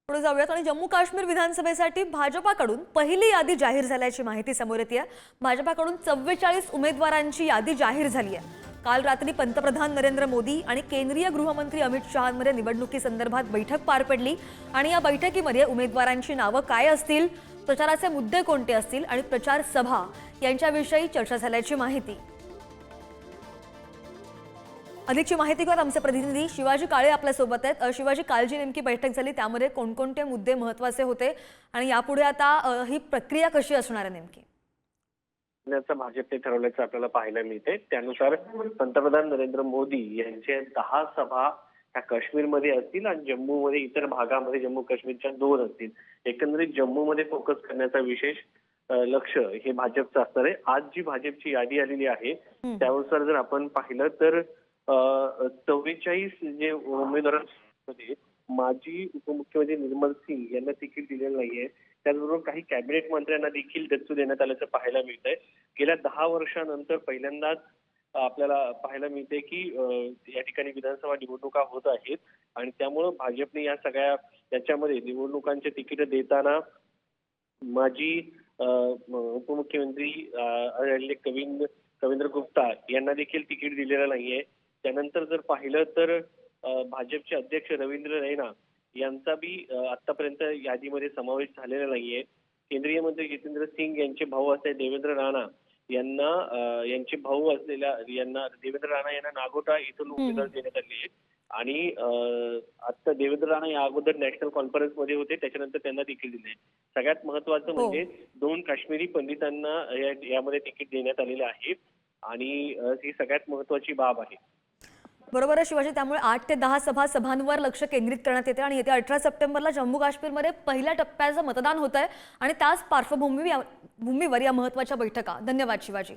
पुढे जाऊयात आणि जम्मू काश्मीर विधानसभेसाठी भाजपाकडून पहिली यादी जाहीर झाल्याची माहिती समोर येते आहे। भाजपाकडून 44 उमेदवारांची यादी जाहीर झाली आहे। काल रात्री पंतप्रधान नरेंद्र मोदी आणि केंद्रीय गृहमंत्री अमित शहांमध्ये निवडणुकीसंदर्भात बैठक पार पडली आणि या बैठकीमध्ये उमेदवारांची नावे काय असतील, प्रचाराचे मुद्दे कोणते असतील आणि प्रचार सभा यांच्याविषयी चर्चा झाल्याची माहिती। अधिकची माहिती घेऊन आमचे प्रतिनिधी शिवाजी काळे आपल्या सोबत आहेत। शिवाजी, काल जी नेमकी बैठक झाली त्यामध्ये कोणकोणते मुद्दे महत्त्वाचे होते आणि यापुढे आता ही प्रक्रिया कशी असणार आहे नेमकी? भाजपने ठरवल्याचं आपल्याला पाहायला मिळते। त्यानुसार पंतप्रधान नरेंद्र मोदी यांचे 10 सभा ह्या काश्मीरमध्ये असतील आणि जम्मूमध्ये इतर भागामध्ये जम्मू काश्मीरच्या 2 असतील। एकंदरीत जम्मूमध्ये फोकस करण्याचा विशेष लक्ष हे भाजपचं असणार आहे। आज जी भाजपची यादी आलेली आहे त्यानुसार जर आपण पाहिलं तर 44 जे उमेदवारांमध्ये माजी उपमुख्यमंत्री निर्मल सिंग यांना तिकीट दिलेलं नाहीये। त्याचबरोबर काही कॅबिनेट मंत्र्यांना देखील दत्तू देण्यात आल्याचं पाहायला मिळतंय। गेल्या 10 वर्षांनंतर पहिल्यांदाच आपल्याला पाहायला मिळते की या ठिकाणी विधानसभा निवडणुका होत आहेत आणि त्यामुळे भाजपने या सगळ्या याच्यामध्ये निवडणुकांचे तिकीट देताना माजी उपमुख्यमंत्री कवींद्र गुप्ता यांना देखील तिकीट दिलेलं नाहीये। त्यानंतर जर पाहिलं तर भाजपचे अध्यक्ष रवींद्र रैना यांचा बी आतापर्यंत यादीमध्ये समावेश झालेला नाहीये। केंद्रीय मंत्री जितेंद्र सिंग यांचे भाऊ असलेले देवेंद्र राणा यांना देवेंद्र राणा यांना नागोटा इथून उमेदवारी देण्यात आली आहे आणि आता देवेंद्र राणा या अगोदर नॅशनल कॉन्फरन्स मध्ये होते, त्याच्यानंतर त्यांना तिकीट दिले। सगळ्यात महत्वाचं म्हणजे 2 काश्मीरी पंडितांना यामध्ये तिकीट देण्यात आलेलं आहे आणि ही सगळ्यात महत्वाची बाब आहे। बरोबर आहे शिवाजी, त्यामुळे 8 ते 10 सभांवर लक्ष केंद्रित करण्यात येते आणि येत्या 18 सप्टेंबरला जम्मू काश्मीरमध्ये पहिल्या टप्प्याचं मतदान होत आहे आणि त्याच पार्श्वभूमीवर या महत्त्वाच्या बैठका। धन्यवाद शिवाजी।